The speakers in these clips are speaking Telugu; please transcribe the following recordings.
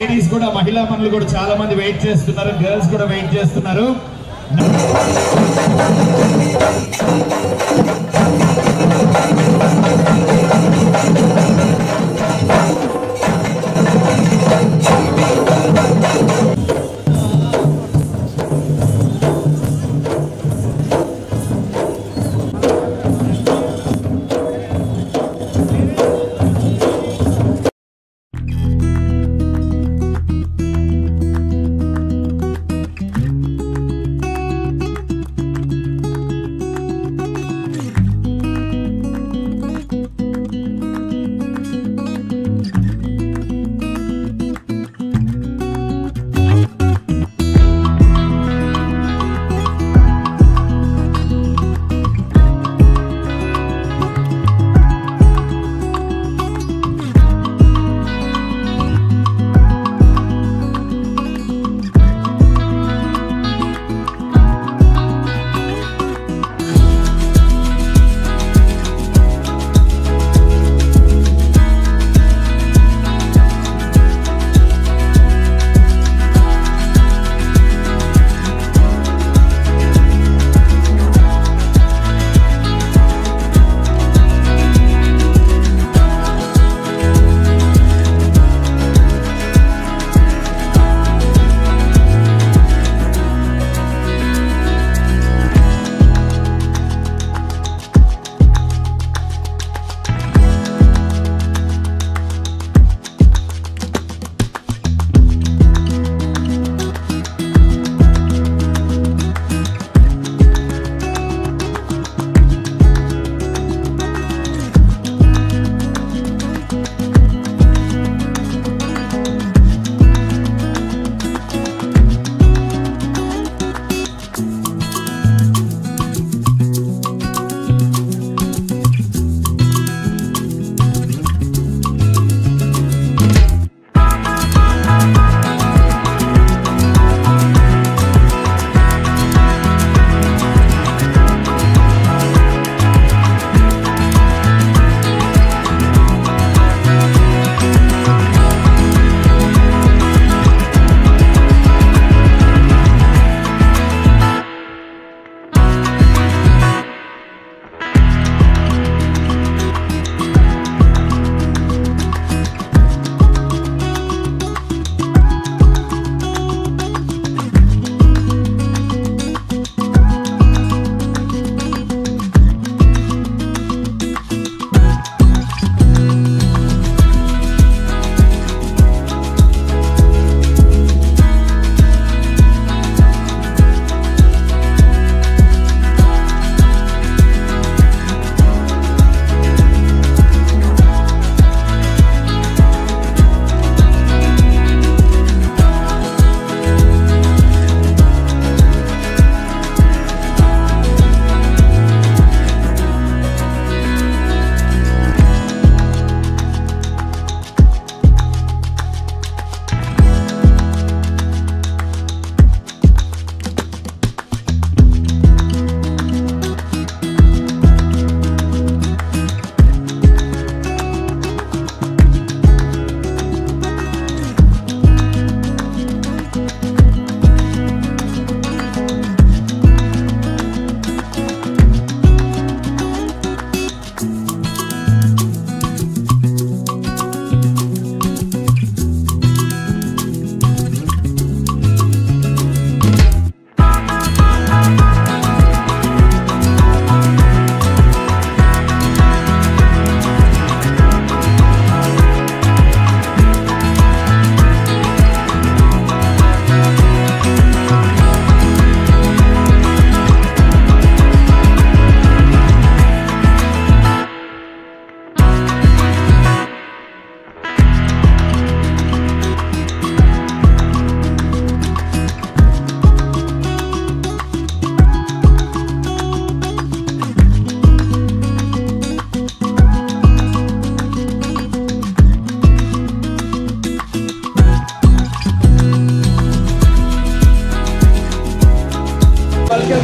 లేడీస్ కూడా మహిళా మనులు కూడా చాలా మంది వెయిట్ చేస్తున్నారు, గర్ల్స్ కూడా వెయిట్ చేస్తున్నారు.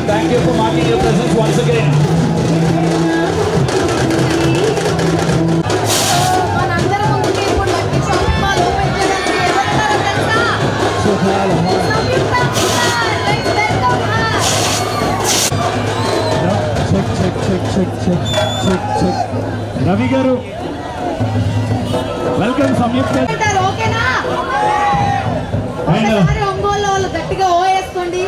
Thank you for marking your presence once again. Ravi గారు వెల్కమ్ సంయుక్త. ఒంగోలు వాళ్ళు గట్టిగా ఓ వేసుకోండి.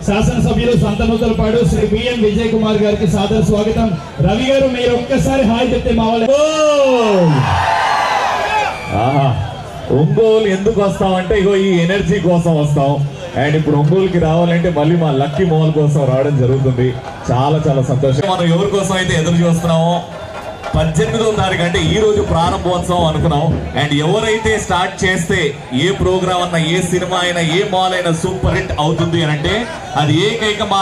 శాసనసభ్యులు సంతనూతలపాడు శ్రీ బిఎన్ విజయ్ కుమార్ గారికి సాదర స్వాగతం. రవి గారు మీరు ఒక్కసారి హాయ్ చెప్తే మా వాళ్ళు. ఒంగోలు ఎందుకు వస్తామంటే ఇగో ఈ ఎనర్జీ కోసం వస్తాం. అండ్ ఇప్పుడు ఒంగోలుకి రావాలంటే మళ్ళీ మా లక్కీ మోల్ కోసం రావడం జరుగుతుంది. చాలా చాలా సంతోషం. మనం ఎవరి కోసం అయితే ఎదురు చూస్తున్నామో 18వ తారీఖు అంటే ఈ రోజు ప్రారంభోత్సవం అనుకున్నాం. అండ్ ఎవరైతే స్టార్ట్ చేస్తే ఏ ప్రోగ్రామ్ అన్నా, ఏ సినిమా అయినా, ఏ మాల్ అయినా సూపర్ హిట్ అవుతుంది అని అంటే అది ఏకైక మా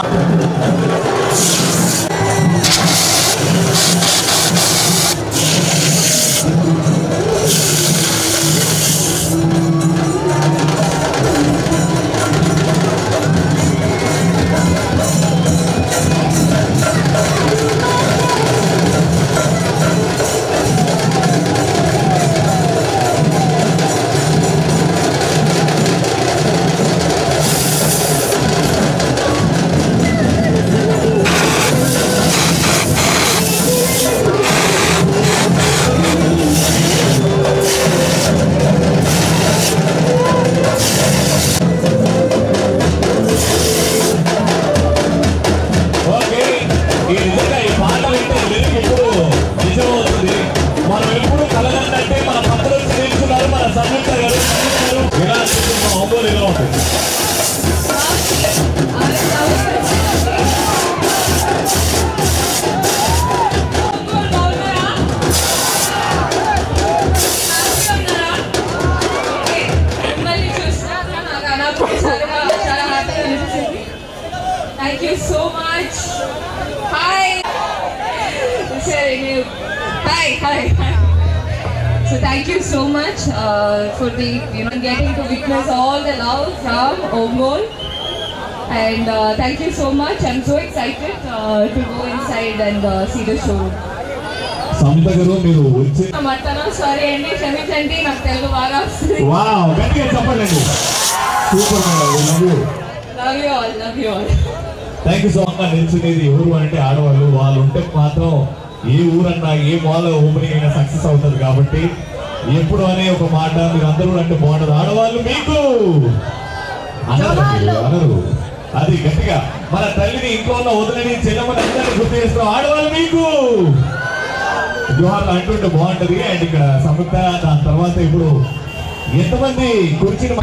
Thank you so much. Hi. Hi. So thank you so much for the getting to witness all the love from Ongole, and thank you so much. I'm so excited to go inside and see the show. సంయుక్త గారు మీరు వచ్చి సారీ అండి, క్షమించండి, నాకు తెలుగు బాగా వస్తుంది. వావ్, గట్టిగా చెప్పండి. Super madam. Love you all. Thank you so much. నిలిచినది ఎవరు అంటే ఆడవాళ్ళు. వాళ్ళు ఉంటే మాత్రం ఏ ఊరన్నా, ఏ మాల్ ఓపెనింగ్ అయినా సక్సెస్ అవుతుంది. కాబట్టి ఎప్పుడు అనే ఒక మాట మీరు అందరూ అంటే బాగుంటుంది. ఆడవాళ్ళు మీకు అనరు. అది గట్టిగా మన తల్లిని, ఇంట్లో ఉన్న వదిలిని, చెల్లెమ్మని అందరినీ గుర్తు చేస్తాం. ఆడవాళ్ళు మీకు జోహార్లు అంటుంటే బాగుంటది. అండ్ ఇక్కడ సంయుక్త, దాని తర్వాత ఇప్పుడు ఎంతమంది కుర్చీని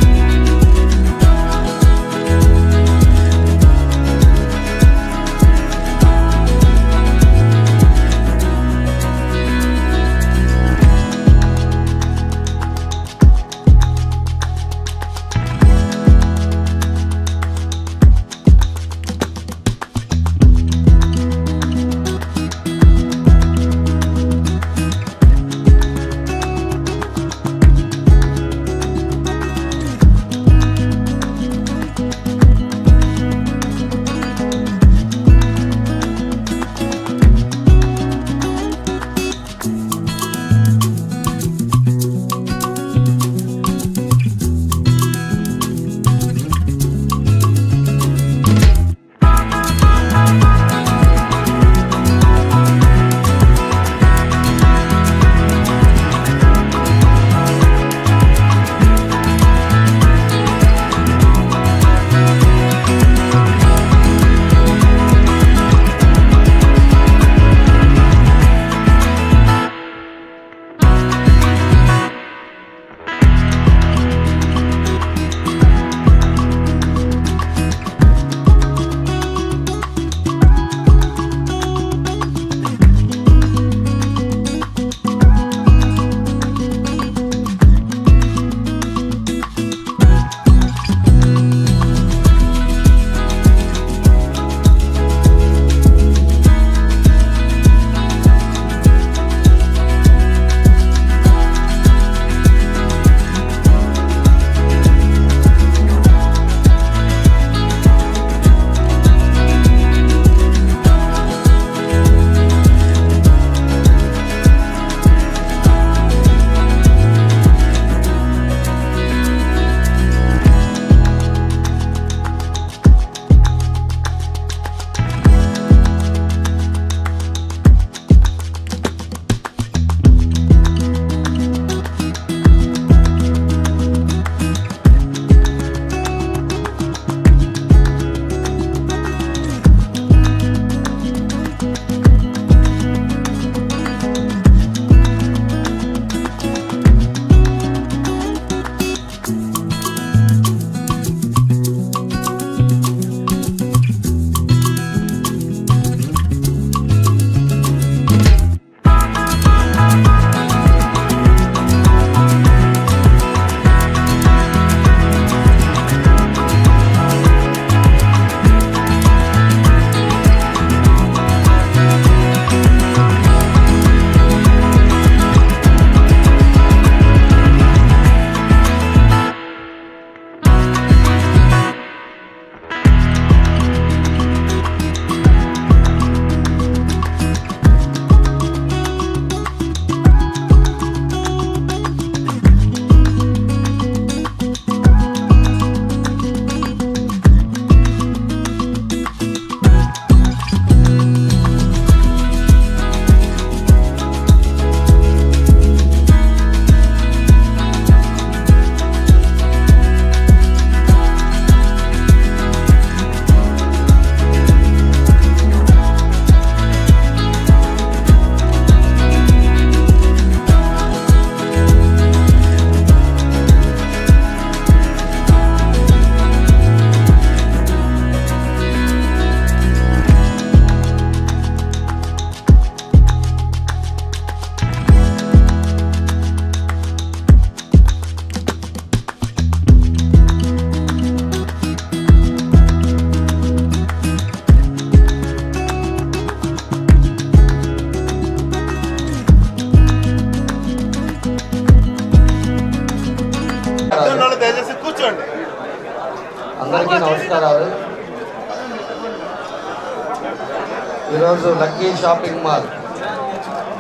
ఈరోజు lucky shopping mall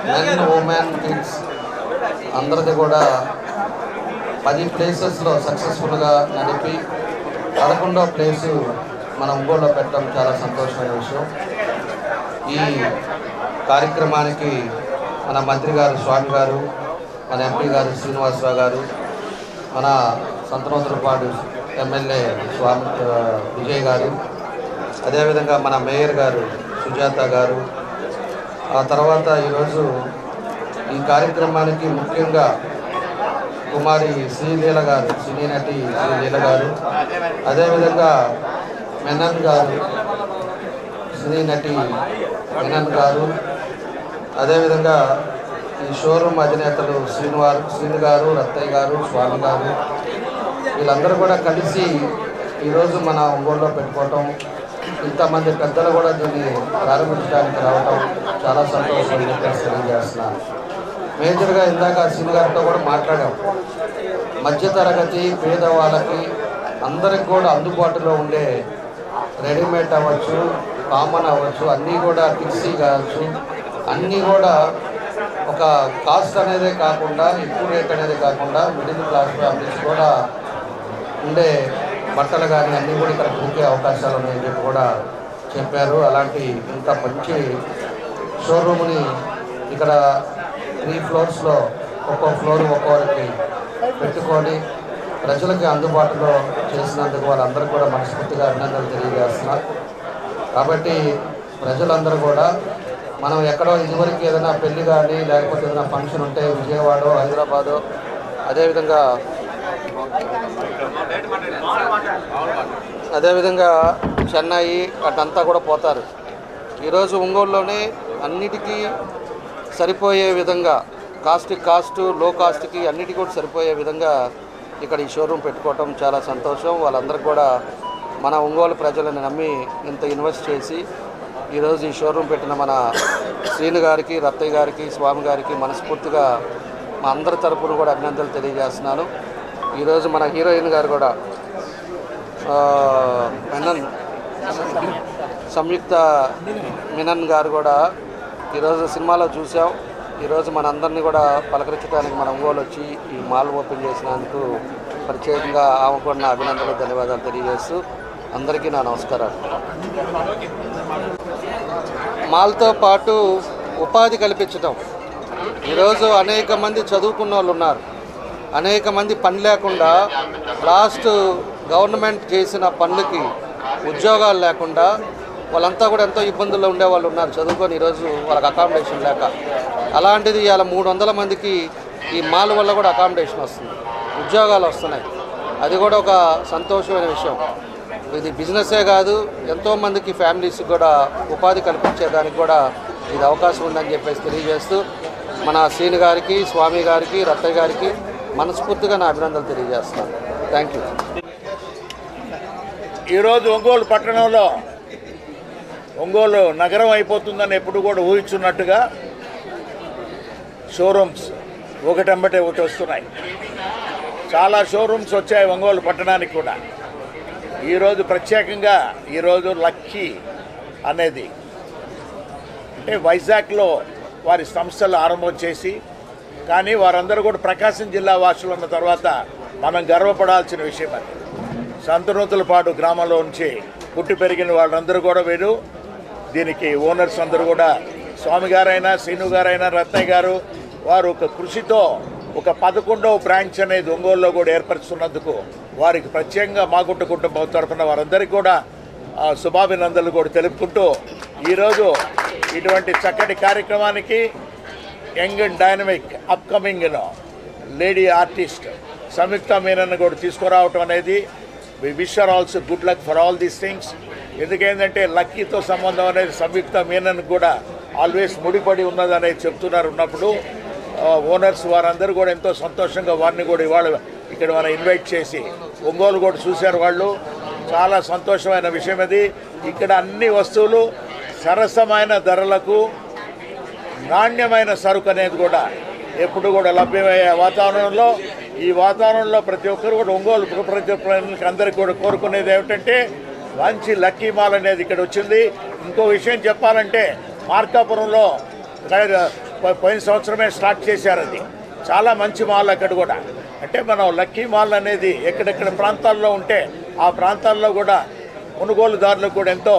men women kids అందరిది కూడా 10 ప్లేసెస్లో సక్సెస్ఫుల్గా నడిపి 11వ ప్లేసు మన ఒంగోలులో పెట్టడం చాలా సంతోషమైన విషయం. ఈ కార్యక్రమానికి మన మంత్రి గారు స్వామి గారు, మన ఎంపీ గారు శ్రీనివాసరావు గారు, మన సంతనోత్తరపాడు ఎమ్మెల్యే స్వామి విజయ్ గారు, అదేవిధంగా మన మేయర్ గారు సుజాత గారు, ఆ తర్వాత ఈరోజు ఈ కార్యక్రమానికి ముఖ్యంగా కుమారి శ్రీలీల గారు, సినీ నటి శ్రీలీల గారు, అదేవిధంగా మెనన్ గారు, సినీ నటి మెనన్ గారు, అదేవిధంగా ఈ షోరూమ్ అధినేతలు శ్రీను గారు, రత్తయ్య గారు, స్వామి గారు, వీళ్ళందరూ కూడా కలిసి ఈరోజు మన ఒంగోలులో పెట్టుకోవటం, ఇంతమంది పెద్దలు కూడా దీన్ని ప్రారంభించడానికి రావటం చాలా సంతోషం తెలియజేస్తున్నాను. మేజర్గా ఇందాక శ్రీను గారితో కూడా మాట్లాడాం. మధ్యతరగతి పేదవాళ్ళకి అందరికి కూడా అందుబాటులో ఉండే రెడీమేడ్ అవ్వచ్చు, కామన్ అవ్వచ్చు, అన్నీ కూడా కిక్సీ కావచ్చు, అన్నీ కూడా ఒక కాస్ట్ అనేదే కాకుండా, ఎక్కువ రేట్ అనేది కాకుండా మిడిల్ క్లాస్ ఫ్యామిలీస్ కూడా ఉండే బట్టలు కానీ అన్నీ కూడా ఇక్కడ దొరికే అవకాశాలు ఉన్నాయని చెప్పి కూడా చెప్పారు. అలాంటి ఇంత మంచి షోరూమ్ని ఇక్కడ 3 ఫ్లోర్స్లో ఒక్కో ఫ్లోర్ ఒక్కొక్కరికి పెట్టుకొని ప్రజలకి అందుబాటులో చేసినందుకు వాళ్ళందరూ కూడా మనస్ఫూర్తిగా అభినందనలు తెలియజేస్తున్నారు. కాబట్టి ప్రజలందరూ కూడా మనం ఎక్కడో ఇదివరకు ఏదైనా పెళ్లి కానీ లేకపోతే ఏదైనా ఫంక్షన్ ఉంటే విజయవాడ, హైదరాబాదు, అదేవిధంగా చెన్నై అటంతా కూడా పోతారు. ఈరోజు ఒంగోలులోనే అన్నిటికీ సరిపోయే విధంగా కాస్ట్ లో కాస్ట్కి అన్నిటికీ కూడా సరిపోయే విధంగా ఇక్కడ ఈ షోరూమ్ పెట్టుకోవటం చాలా సంతోషం. వాళ్ళందరూ కూడా మన ఒంగోలు ప్రజలను నమ్మి ఇంత ఇన్వెస్ట్ చేసి ఈరోజు ఈ షోరూమ్ పెట్టిన మన శ్రీను గారికి, రత్తయ్య గారికి, స్వామి గారికి మనస్ఫూర్తిగా మా అందరి తరపున కూడా అభినందనలు తెలియజేస్తున్నాను. ఈరోజు మన హీరోయిన్ గారు కూడా సంయుక్త మీనన్ గారు కూడా ఈరోజు సినిమాలో చూసాం. ఈరోజు మనందరినీ కూడా పలకరించడానికి మన ఒంగోలు వచ్చి ఈ మాల్ ఓపెన్ చేసినందుకు ప్రత్యేకంగా ఆమె కూడా నా అభినందనలు, ధన్యవాదాలు తెలియజేస్తూ అందరికీ నా నమస్కారాలు. మాల్తో పాటు ఉపాధి కల్పించడం. ఈరోజు అనేక మంది చదువుకున్న వాళ్ళు ఉన్నారు, అనేక మంది పని లేకుండా లాస్ట్ గవర్నమెంట్ చేసిన పనులకి ఉద్యోగాలు లేకుండా వాళ్ళంతా కూడా ఎంతో ఇబ్బందుల్లో ఉండేవాళ్ళు ఉన్నారు చదువుకొని, ఈరోజు వాళ్ళకి అకామిడేషన్ లేక. అలాంటిది ఇవాళ 300 మందికి ఈ మాల్ వల్ల కూడా అకామిడేషన్ వస్తుంది, ఉద్యోగాలు వస్తున్నాయి. అది కూడా ఒక సంతోషమైన విషయం. ఇది బిజినెస్సే కాదు, ఎంతోమందికి ఫ్యామిలీస్కి కూడా ఉపాధి కల్పించేదానికి కూడా ఇది అవకాశం ఉందని చెప్పేసి తెలియజేస్తూ మన శ్రీను గారికి, స్వామి గారికి, రత్తయ్య గారికి మనస్ఫూర్తిగా నా అభినందనలు తెలియజేస్తున్నాను. Thank you. ఈరోజు ఒంగోలు పట్టణంలో ఒంగోలు నగరం అయిపోతుందని ఎప్పుడు కూడా ఊహించున్నట్టుగా షోరూమ్స్ ఒకటెంబటే ఒకటి వస్తున్నాయి. చాలా షోరూమ్స్ వచ్చాయి ఒంగోలు పట్టణానికి కూడా. ఈరోజు ప్రత్యేకంగా ఈరోజు లక్కీ అనేది అంటే వైజాగ్లో వారి సంస్థలు ఆరంభం చేసి, కానీ వారందరూ కూడా ప్రకాశం జిల్లా వాసులు ఉన్న తర్వాత మనం గర్వపడాల్సిన విషయం అది. సంతనూతలపాడు గ్రామంలో నుంచి పుట్టి పెరిగిన వాళ్ళందరూ కూడా వీరు దీనికి ఓనర్స్ అందరూ కూడా స్వామి గారైనా, శ్రీను గారైనా, రత్నయ్య గారు వారు ఒక కృషితో ఒక 11వ బ్రాంచ్ అనేది ఒంగోలులో కూడా ఏర్పరుస్తున్నందుకు వారికి ప్రత్యేకంగా మాగుంట కుటుంబం తరఫున వారందరికీ కూడా శుభాభినందనలు కూడా తెలుపుకుంటూ ఈరోజు ఇటువంటి చక్కటి కార్యక్రమానికి young and dynamic upcoming lady artist Samyuktha Menon కూడా తీసుకురావటం అనేది we wish are also good luck for all these things. ఎందుకేంటంటే లక్కీతో సంబంధం అనేది సంయుక్త మీనన్ కూడా ఆల్వేస్ ముడిపడి ఉన్నదనేది చెప్తున్నారు. ఉన్నప్పుడు ఓనర్స్ వారందరూ కూడా ఎంతో సంతోషంగా వారిని కూడా ఇవాళ ఇక్కడ మనం ఇన్వైట్ చేసి ఒంగోలు కూడా చూశారు వాళ్ళు. చాలా సంతోషమైన విషయం అది. ఇక్కడ అన్ని వస్తువులు సరసమైన ధరలకు నాణ్యమైన సరుకు అనేది కూడా ఎప్పుడు కూడా లభ్యమయ్యే వాతావరణంలో, ఈ వాతావరణంలో ప్రతి ఒక్కరు కూడా ఒంగోలు ప్రజలకు అందరికీ కూడా కోరుకునేది ఏమిటంటే మంచి లక్కీ మాల్ అనేది ఇక్కడ వచ్చింది. ఇంకో విషయం చెప్పాలంటే మార్కాపురంలో పోయిన సంవత్సరమే స్టార్ట్ చేశారు. అది చాలా మంచి మాల్ అక్కడ కూడా. అంటే మనం లక్కీ మాల్ అనేది ఎక్కడెక్కడ ప్రాంతాల్లో ఉంటే ఆ ప్రాంతాల్లో కూడా కొనుగోలుదారులకు కూడా ఎంతో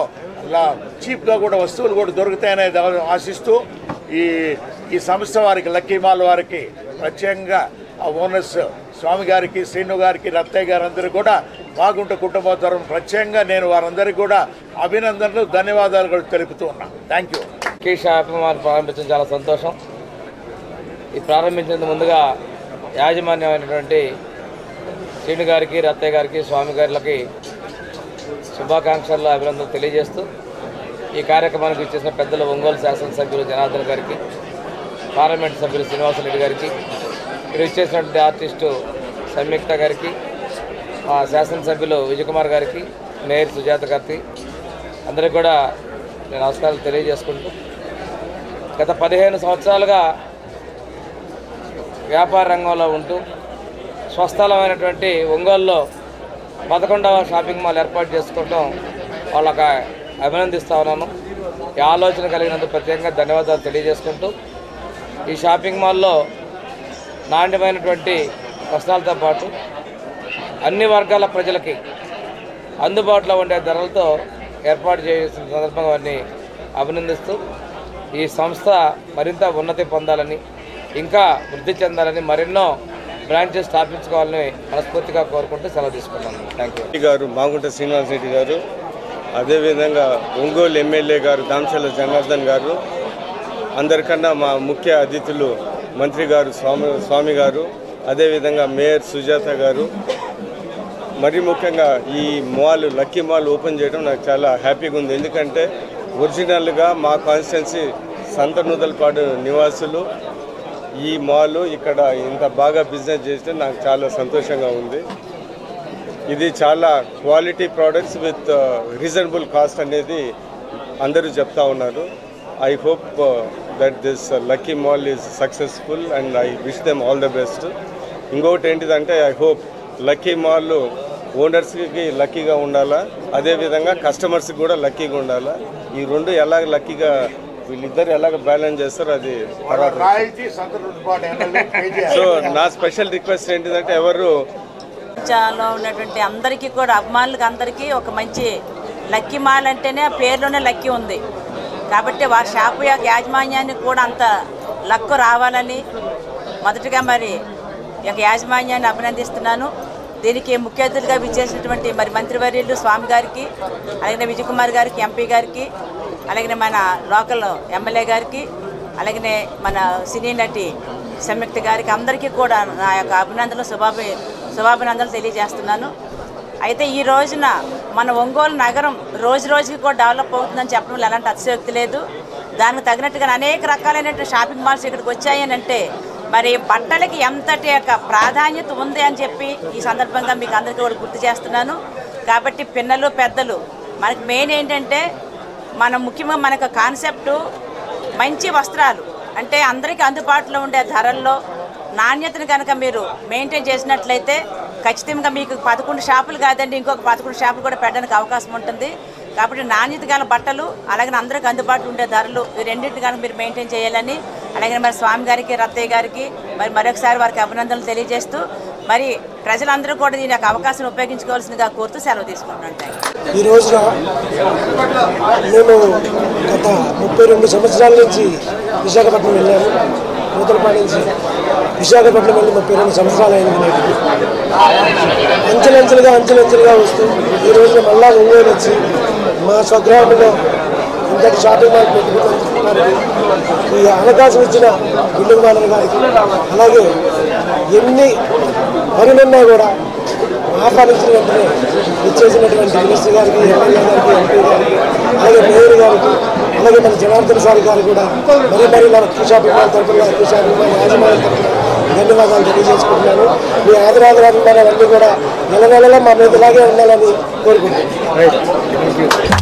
చీప్గా కూడా వస్తువులు కూడా దొరుకుతాయనేది ఆశిస్తూ ఈ సంస్థ వారికి లక్కీ మాల్ వారికి ప్రత్యేకంగా ఆ ఓనర్స్ స్వామి గారికి, శ్రీను గారికి, రత్తయ్య గారు అందరూ కూడా బాగుంట కుటుంబ తరఫున ప్రత్యేకంగా నేను వారందరికీ కూడా అభినందనలు, ధన్యవాదాలు కూడా తెలుపుతూ ఉన్నాను. Thank you. Lucky shopping mall ప్రారంభించడం చాలా సంతోషం. ఈ ప్రారంభించేందుకు ముందుగా యాజమాన్యమైనటువంటి శ్రీను గారికి, రత్తయ్య గారికి, స్వామి గారికి శుభాకాంక్షలు, అభినందనలు తెలియజేస్తూ ఈ కార్యక్రమానికి ఇచ్చేసిన పెద్దలు ఒంగోలు శాసనసభ్యులు జనార్దన్ గారికి, పార్లమెంట్ సభ్యులు శ్రీనివాసరెడ్డి గారికి, ఇక్కడ ఇచ్చేసినటువంటి ఆర్టిస్టు సంయుక్త గారికి, శాసనసభ్యులు విజయకుమార్ గారికి, మేయర్ సుజాత గారికి అందరికీ కూడా నేను నమస్కారాలు తెలియజేసుకుంటూ గత 15 సంవత్సరాలుగా వ్యాపార రంగంలో ఉంటూ స్వస్థలమైనటువంటి ఒంగోలులో 11వ షాపింగ్ మాల్ ఏర్పాటు చేసుకోవడం వాళ్ళకి అభినందిస్తూ ఉన్నాను. ఈ ఆలోచన కలిగినందుకు ప్రత్యేకంగా ధన్యవాదాలు తెలియజేసుకుంటూ ఈ షాపింగ్ మాల్లో నాణ్యమైనటువంటి వస్త్రాలతో పాటు అన్ని వర్గాల ప్రజలకి అందుబాటులో ఉండే ధరలతో ఏర్పాటు చేసిన సందర్భంగా వారిని అభినందిస్తూ ఈ సంస్థ మరింత ఉన్నతి పొందాలని, ఇంకా వృద్ధి చెందాలని, మరెన్నో బ్రాంచెస్ స్థాపించుకోవాలని మనస్ఫూర్తిగా కోరుకుంటూ సెలవు తీసుకుంటాను. Thank you. గారు మాగుంట శ్రీనివాసరెడ్డి గారు, అదేవిధంగా ఒంగోలు ఎమ్మెల్యే గారు దామచర్ల జనార్దన్ గారు, అందరికన్నా మా ముఖ్య అతిథులు మంత్రి గారు స్వామి గారు, అదేవిధంగా మేయర్ సుజాత గారు, మరీ ముఖ్యంగా ఈ మాల్ లక్కీ మాల్ ఓపెన్ చేయడం నాకు చాలా హ్యాపీగా ఉంది. ఎందుకంటే ఒరిజినల్గా మా కాన్స్టిట్యున్సీ సంతనూదలపాడు నివాసులు ఈ మాల్ ఇక్కడ ఇంత బాగా బిజినెస్ చేస్తే నాకు చాలా సంతోషంగా ఉంది. ఇది చాలా quality products with reasonable cost అనేది అందరూ చెప్తా ఉన్నారు. I hope that this lucky mall is successful and I wish them all the best. ఇంకొకటి ఏంటిదంటే ఐ హోప్ లక్కీ మాల్ ఓనర్స్కి లక్కీగా ఉండాలా, అదేవిధంగా కస్టమర్స్కి కూడా లక్కీగా ఉండాలా. ఈ రెండు ఎలాగ లక్కీగా వీళ్ళిద్దరు ఎలాగ బ్యాలెన్స్ చేస్తారో అది తర్వాత. సో నా స్పెషల్ రిక్వెస్ట్ ఏంటిదంటే ఎవరు లో ఉన్నటువంటి అందరికీ కూడా అభిమానులకు అందరికీ ఒక మంచి లక్కీ మాల్ అంటేనే పేరులోనే లక్కీ ఉంది కాబట్టి వారి షాపు యొక్క యాజమాన్యానికి కూడా అంత లక్కు రావాలని మొదటగా మరి యొక్క యాజమాన్యాన్ని అభినందిస్తున్నాను. దీనికి ముఖ్య అతిథులుగా విచ్చేసినటువంటి మరి మంత్రివర్యులు స్వామి గారికి, అలాగే విజయకుమార్ గారికి, ఎంపీ గారికి, అలాగే మన లోకల్ ఎమ్మెల్యే గారికి, అలాగే మన సినీ నటి సంయుక్త గారికి అందరికీ కూడా నా యొక్క అభినందనలు శుభాభినందనలు తెలియజేస్తున్నాను. అయితే ఈ రోజున మన ఒంగోలు నగరం రోజు రోజుకి కూడా డెవలప్ అవుతుందని చెప్పడంలో ఎలాంటి అతిశయోక్తి లేదు. దానికి తగినట్టుగా అనేక రకాలైనటువంటి షాపింగ్ మాల్స్ ఇక్కడికి వచ్చాయని అంటే మరి బట్టలకి ఎంతటి యొక్క ప్రాధాన్యత ఉంది అని చెప్పి ఈ సందర్భంగా మీకు అందరికీ కూడా గుర్తు చేస్తున్నాను. కాబట్టి పిన్నలు పెద్దలు మనకి మెయిన్ ఏంటంటే మనం ముఖ్యంగా మనకు కాన్సెప్టు మంచి వస్త్రాలు అంటే అందరికీ అందుబాటులో ఉండే ధరల్లో నాణ్యతను కనుక మీరు మెయింటైన్ చేసినట్లయితే ఖచ్చితంగా మీకు 11 షాపులు కాదండి, ఇంకొక 11 షాపులు కూడా పెట్టడానికి అవకాశం ఉంటుంది. కాబట్టి నాణ్యత గల బట్టలు అలాగే అందరికీ అందుబాటులో ఉండే ధరలు ఈ రెండింటిని కనుక మీరు మెయింటైన్ చేయాలని అలాగే మరి స్వామి గారికి, రత్తయ్య గారికి మరి మరొకసారి వారికి అభినందనలు తెలియజేస్తూ మరి ప్రజలందరూ కూడా దీని యొక్క అవకాశం ఉపయోగించుకోవాల్సిందిగా కోరుతూ సెలవు తీసుకుంటున్నాను. ఈ రోజున మేము గత 32 సంవత్సరాల నుంచి విశాఖపట్నం వెళ్ళాము. నూతలపాడు నుంచి విశాఖపట్నం వెళ్ళి 32 సంవత్సరాలు అయింది. నేటికి అంచెలంచెలుగా వస్తూ ఈ రోజున మళ్ళా ఒంగోలు వచ్చి మా స్వగ్రామంలో ఇంతటి షాపింగ్ మాల్ పెట్టుకుంటున్నారు. ఈ అవకాశం ఇచ్చిన బిల్డింగ్ ఓనర్ గారికి అలాగే ఎన్ని పనులున్నా కూడా ఆహ్వానించిన వెంటనే ఇచ్చేసినటువంటి మినిస్టర్ గారికి, ఎమ్మెల్యే గారికి, ఎంపీ గారికి, అలాగే మేయర్ గారికి, అలాగే మన జనార్దన్ సార్ గారు కూడా మరి మన షాపింగ్ మాల్ తరఫున షాపింగ్ మాల్ యాజమాన్యం తరఫున ధన్యవాదాలు తెలియజేసుకుంటున్నాను. మీ ఆదరాభిమానాలన్నీ కూడా నెల మా మీద ఇలాగే ఉండాలని కోరుకుంటున్నాను.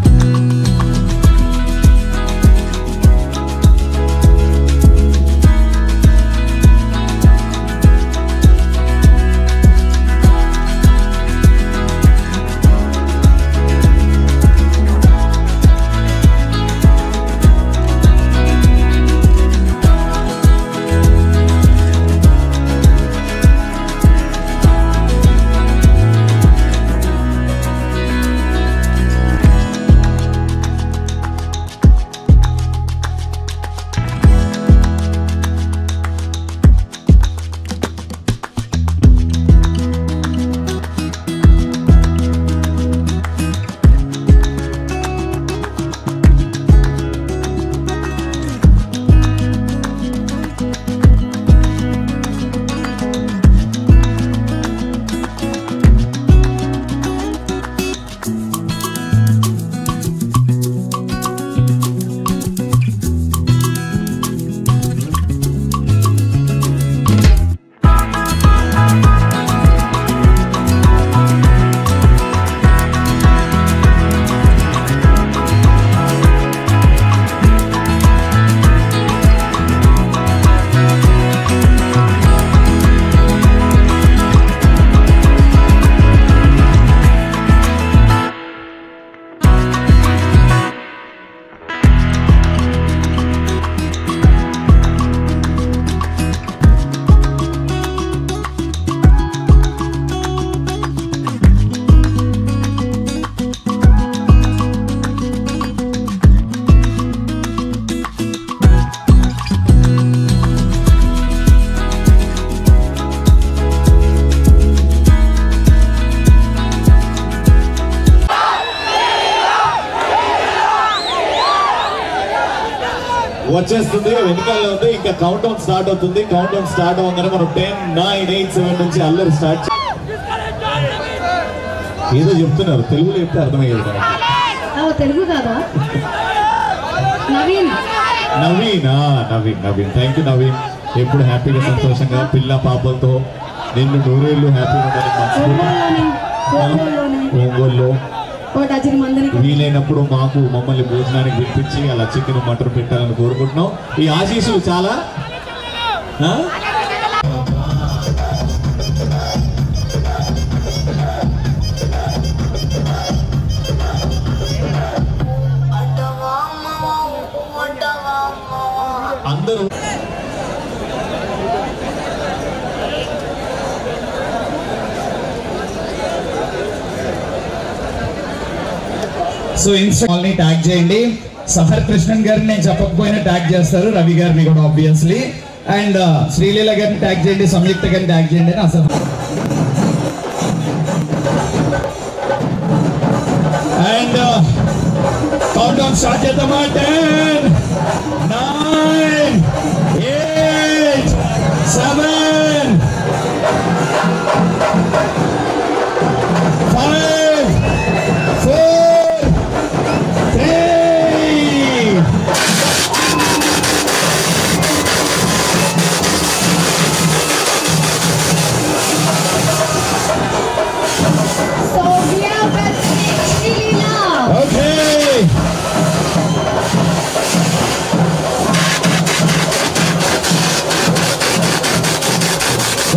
వచ్చేస్తుంది, వెనకాల ఉంది. ఇంకా కౌంట్ డౌన్ స్టార్ట్ అవుతుంది. కౌంట్ డౌన్ స్టార్ట్ అవ్వగానే మనం 10, 9, 8, 7 నుంచి అల్లరి స్టార్ట్. ఏదో చెప్తున్నారు, తెలుగులో చెప్తే అర్థమయ్యేది కదా. తెలుగు కాదా? Naveen Naveen Naveen thank you Naveen. ఎప్పుడు హ్యాపీగా సంతోషంగా పిల్ల పాపలతో నిన్ను నూరేళ్ళు హ్యాపీగా ఒంగోలులో వీలైనప్పుడు మమ్మల్ని భోజనానికి పిలిపించి అలా చికెన్ మటన్ పెట్టాలని కోరుకుంటున్నాం. ఈ ఆశీస్సులు చాలా. అందరూ సో ఇన్స్టాల్ని ట్యాగ్ చేయండి. సహర్ కృష్ణన్ గారిని నేను చెప్పకపోయినా ట్యాగ్ చేస్తారు, రవి గారిని కూడా ఆబ్వియస్లీ. అండ్ శ్రీలీల గారిని ట్యాగ్ చేయండి, సంయుక్త గారిని ట్యాగ్ చేయండి అని అసలు. అండ్ కౌంట్ డౌన్ స్టార్ట్ చేద్దామా? 10, 9, 8, 7, 5, 4, 3. So we are welcoming Srilila. Okay.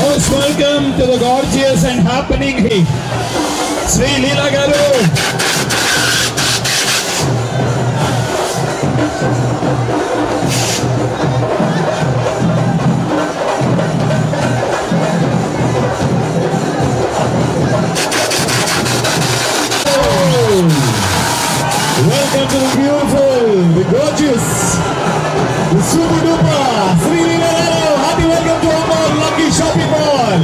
Most welcome to the gorgeous and happening Srilila garu. Welcome to the beautiful, the gorgeous, the super duper Srilila garu. Happy welcome to our Lucky Shopping Mall.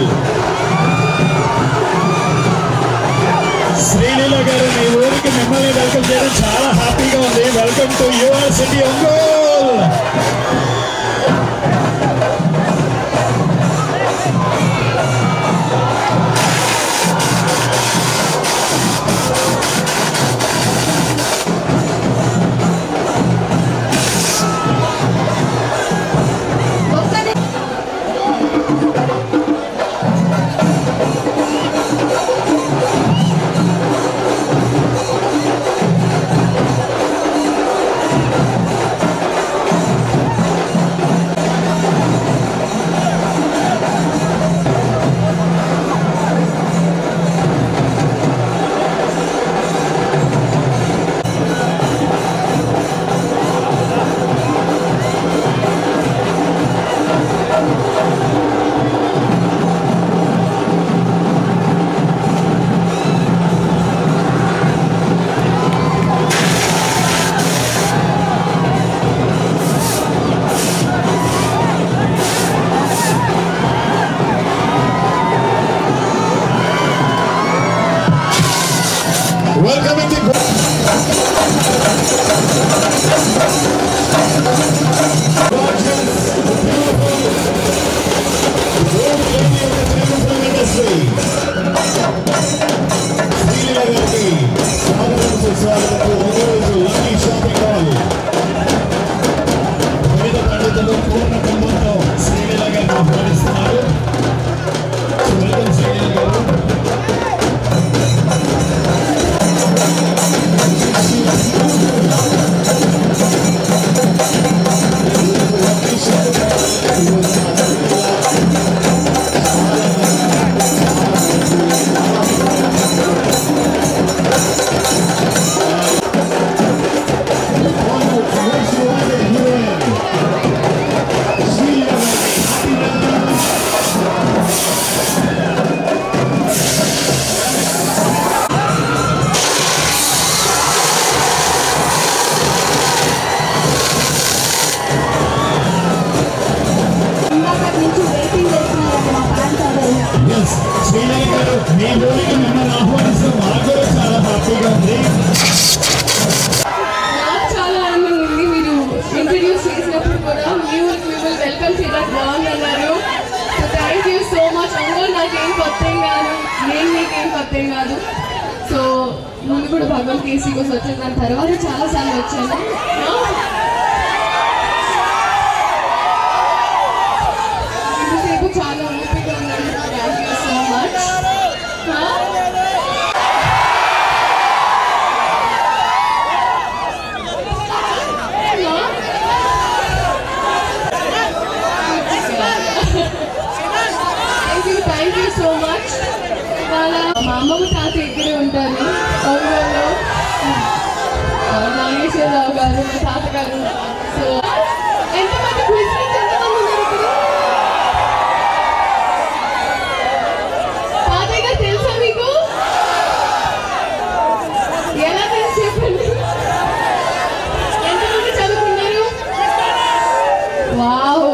Sreeleela గారు మీ ఊరికి మిమ్మల్ని వెల్కమ్ చేయడం చాలా హ్యాపీగా ఉంది. Welcome to your city Ongole. Welcoming the మీ ఊరికి మిమ్మల్ని ఆహ్వానిస్తూ మాకు కూడా చాలా హ్యాపీగా ఉంది. నాకు చాలా ఆనందంగా ఉంది మీరు ఇంట్రడ్యూస్ చేసినప్పుడు. కొత్త ఏం కాదు. సో ముందు కూడా భగవన్ కేసీ కోసం వచ్చాను, దాని తర్వాత చాలాసార్లు వచ్చాను. ఇంతసేపు చాలా ఓపిక ఉన్నాను. Thank you so much. Thank you so much. వాళ్ళ మా అమ్మమ్మ తాత ఇక్కడే ఉంటారు ఒంగోలులో, నాగేశ్వరరావు గారు మా తాతగారు. సో ఎంతమంది క్విజ్ ఫ్రెండ్స్ ఎంతమంది ఉన్నారు ఇప్పుడు? తాతయ్య గారు తెలుసా మీకు? ఎలా తెలుసు చెప్పండి. ఎంతమంది చదువుకున్నారు? వావ్,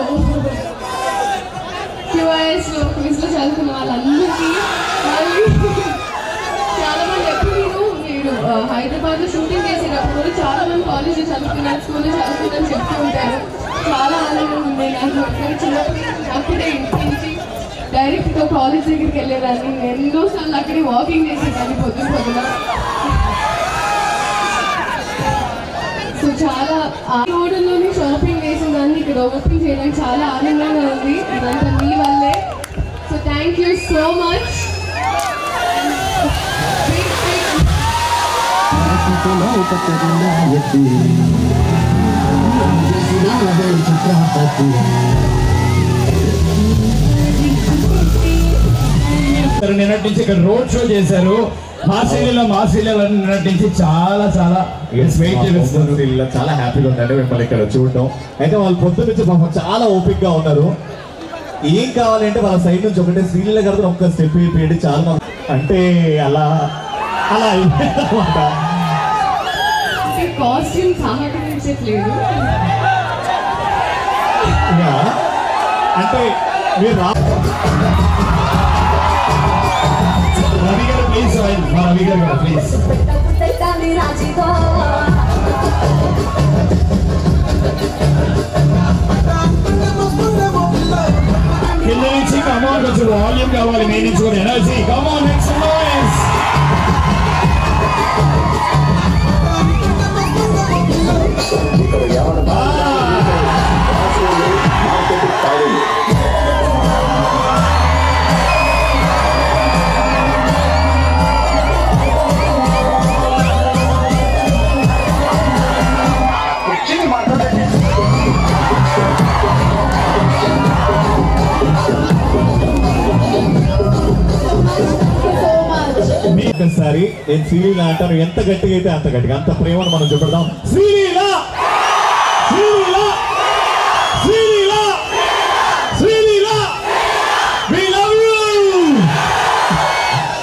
QISలో క్విజ్లో చదువుకున్న వాళ్ళందరికీ మళ్ళీ చాలా మంది ఎప్పుడు మీరు హైదరాబాద్లో షూటింగ్ చేసేటప్పుడు చాలా మంది కాలేజ్లో చదువుకున్నారు, స్కూల్లో చదువుకున్నారని చెప్తూ ఉంటారు. చాలా ఆనందంగా ఉంది నాకు. చిన్నప్పుడు అప్పుడే ఇంటి నుంచి డైరెక్ట్గా కాలేజ్ దగ్గరికి వెళ్ళేదాన్ని. ఎన్నోసార్లు అక్కడే వాకింగ్ చేసేదాన్ని పొద్దున. సో చాలా రోడ్డులోని షాపింగ్ చేసేదాన్ని ఇక్కడ ఓపెన్ చేయడానికి చాలా ఆనందంగా ఉంది. ఇదంతా మీ వల్లే. So thank you so much. నిన్నటి నుంచి ఇక్కడ రోడ్ షో చేశారు. మాసీలలో నిన్నటి చాలా చాలా చాలా హ్యాపీగా ఉందండి మిమ్మల్ని ఇక్కడ చూడటం. అయితే వాళ్ళు పొద్దు నుంచి పాపం చాలా ఓపిక్ గా ఉన్నారు. ఏం కావాలంటే వాళ్ళ సైడ్ నుంచి ఒకటే శ్రీలీల గారితో ఒక్క స్టెప్ వేయండి చాలా అంటే అలా అలా అయిపోయిందన్నమాట. కాస్ట్యూమ్ సహకరించట్లేదు. అంటే మీరు రవి గారు ప్లీజ్, రవి గారు ప్లీజ్. కింద నుంచి కమాన్ కొంచెం వాల్యూమ్ కావాలి, మెయిన్ నుంచి కూడా ఎనర్జీ. కమాన్ నెక్స్ట్ వాయిస్. ఒకసారి నేను శ్రీలీల అంటాను, ఎంత గట్టిగా అయితే అంత గట్టిగా, అంత ప్రేమను మనం చూపెడదాం. Sreeleela Sreeleela Sreeleela Sreeleela we love you,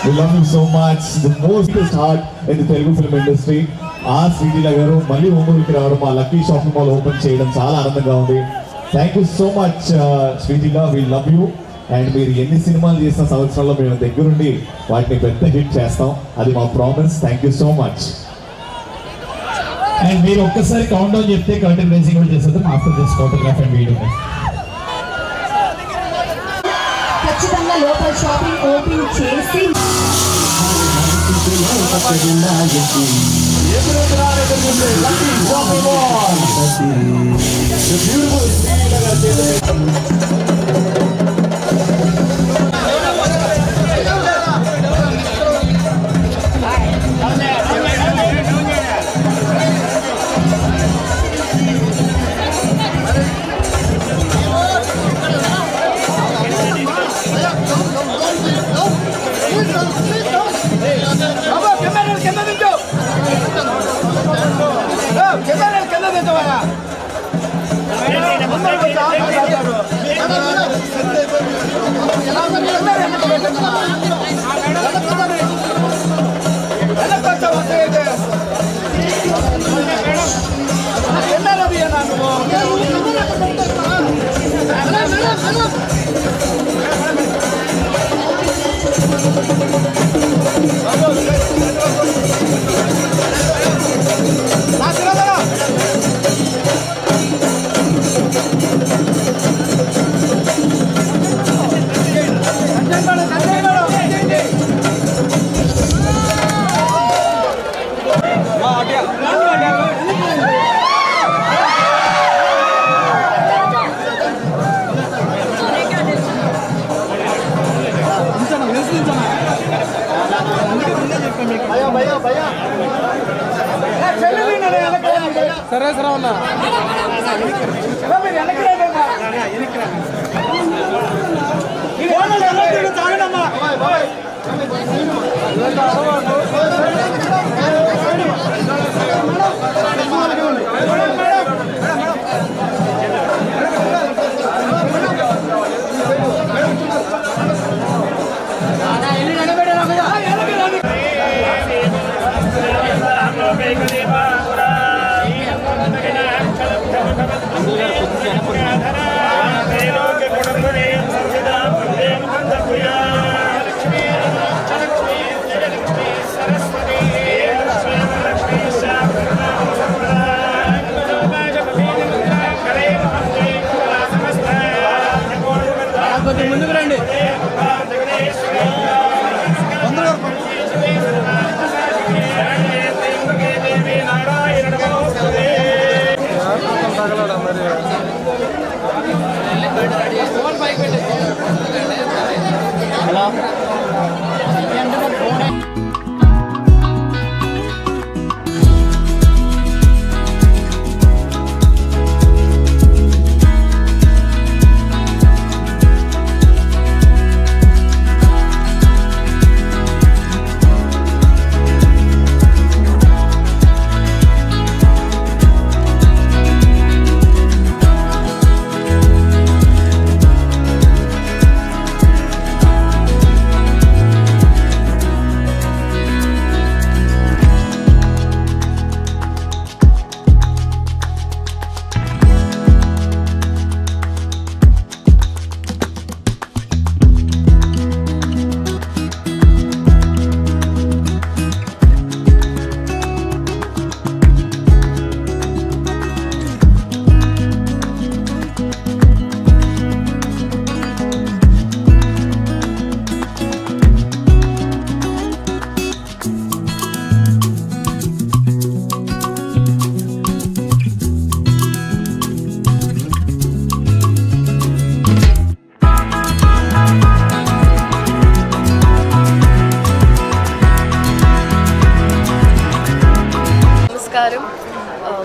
we love you so much. The most heart in the Telugu film industry. ఆ శ్రీలీల గారు మళ్ళీ ఒంగోలుకి రావడం, మా లక్కీ షాపింగ్ మాల్ ఓపెన్ చేయడం చాలా ఆనందంగా ఉంది. Thank you so much Sreeleela, we love you. And మీరు ఎన్ని సినిమాలు చేసిన సంవత్సరంలో మేము దగ్గరుండి వాటిని పెద్ద హిట్ చేస్తాం, అది మా promise. Thank you so much. And మీరు ఒక్కసారి కౌంట్ డౌన్ చెప్తే కర్టెన్ రేసింగ్ కూడా చేసేద్దాం after this photograph and video. ఖచ్చితంగా లోపల షాపింగ్ ఓపెన్ చేసి ¡Vamos! సరే ఉన్నా ముందుకు రండి.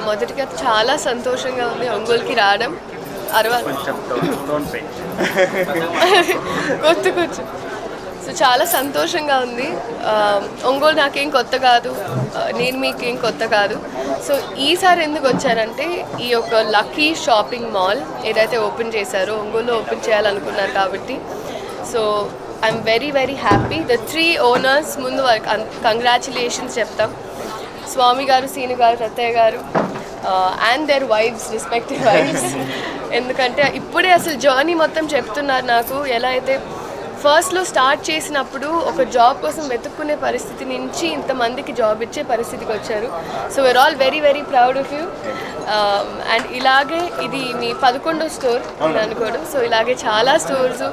మొదటిగా చాలా సంతోషంగా ఉంది ఒంగోలుకి రావడం. కొంచెం సో చాలా సంతోషంగా ఉంది. ఒంగోలు నాకేం కొత్త కాదు, నేను మీకేం కొత్త కాదు. సో ఈసారి ఎందుకు వచ్చారంటే ఈ యొక్క లక్కీ షాపింగ్ మాల్ ఏదైతే ఓపెన్ చేశారో ఒంగోలులో ఓపెన్ చేయాలనుకున్నారు కాబట్టి. So I'm very very happy. The 3 owners ముందు వారికి కంగ్రాచులేషన్స్ చెప్తాం. స్వామి గారు, సీను గారు, రత్తయ్య గారు and their wives, respective wives. ఎందుకంటే ఇప్పుడే అసలు జర్నీ మొత్తం చెప్తున్నారు నాకు. ఎలా అయితే ఫస్ట్లో స్టార్ట్ చేసినప్పుడు ఒక జాబ్ కోసం వెతుక్కునే పరిస్థితి నుంచి ఇంతమందికి జాబ్ ఇచ్చే పరిస్థితికి వచ్చారు. So we are all very very proud of you. And ఇలాగే ఇది మీ 11వ స్టోర్ అనుకోవడం. సో ఇలాగే చాలా స్టోర్స్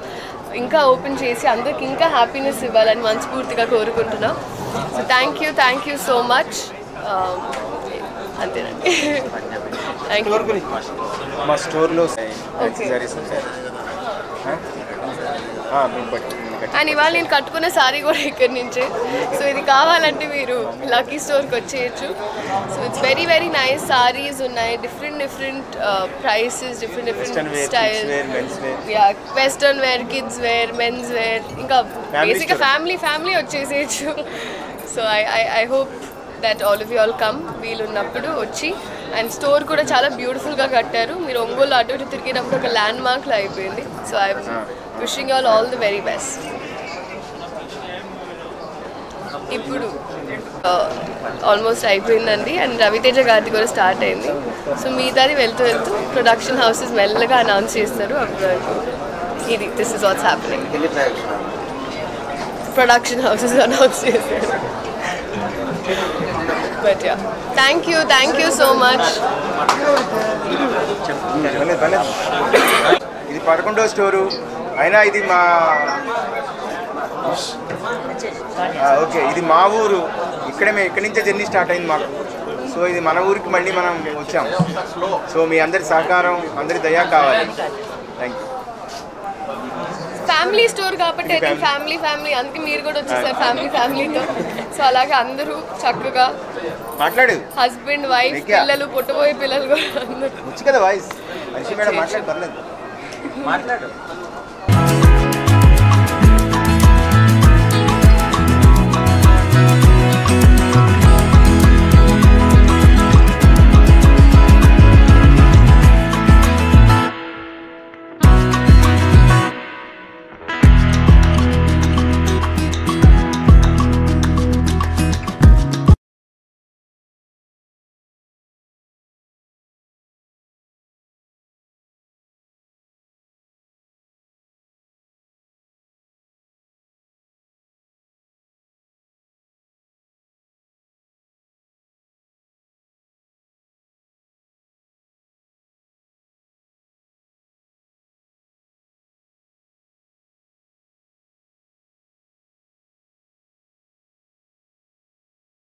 ఇంకా ఓపెన్ చేసి అందరికి ఇంకా హ్యాపీనెస్ ఇవ్వాలని మనస్ఫూర్తిగా కోరుకుంటున్నాం. So thank you so much. అంతేనండి. మా స్టోర్లో యాక్సెసరీస్ ఉంటాయి. అండ్ ఇవాళ నేను కట్టుకున్న సారీ కూడా ఇక్కడి నుంచే. సో ఇది కావాలంటే మీరు లక్కీ స్టోర్కి వచ్చేయచ్చు. So it's very very nice. Saris ఉన్నాయి, different prices, different style. Western wear, kids wear, mens wear, ఇంకా బేసిక్గా ఫ్యామిలీ వచ్చేసేయచ్చు. So I hope that all of you all come. వీలున్నప్పుడు వచ్చి. అండ్ స్టోర్ కూడా చాలా బ్యూటిఫుల్గా కట్టారు. మీరు ఒంగోలు అటు ఇటు తిరిగేటప్పుడు ఒక ల్యాండ్ మార్క్లో అయిపోయింది. So I'm wishing all the very best. ఇప్పుడు ఆల్మోస్ట్ అయిపోయిందండి. అండ్ రవితేజ గారిది కూడా స్టార్ట్ అయింది. సో మిగతాది వెళ్తూ ప్రొడక్షన్ హౌసెస్ మెల్లగా అనౌన్స్ చేస్తారు. అప్పుడు ఇది this is what's happening. Production houses announce చేస్తారు. But yeah thank you so much. ఇది 11వ స్టోరు అయినా ఇది మా ఓకే ఇది మా ఊరు. ఇక్కడి నుంచే జర్నీ స్టార్ట్ అయింది మాకు. సో ఇది మన ఊరికి మళ్ళీ మనం వచ్చాం. సో మీ అందరి సహకారం, అందరి దయ కావాలి. Thank you. ఫ్యామిలీ స్టోర్ కాబట్టి అయితే ఫ్యామిలీ అందుకే మీరు కూడా వచ్చేసారు ఫ్యామిలీతో. సో అలాగే అందరూ చక్కగా మాట్లాడు. హస్బెండ్, వైఫ్, పిల్లలు, పుట్టబోయే పిల్లలు కూడా వచ్చు కదా వాయిస్. మనిషి మేడం మాట్లాడు, పర్లేదు మాట్లాడు.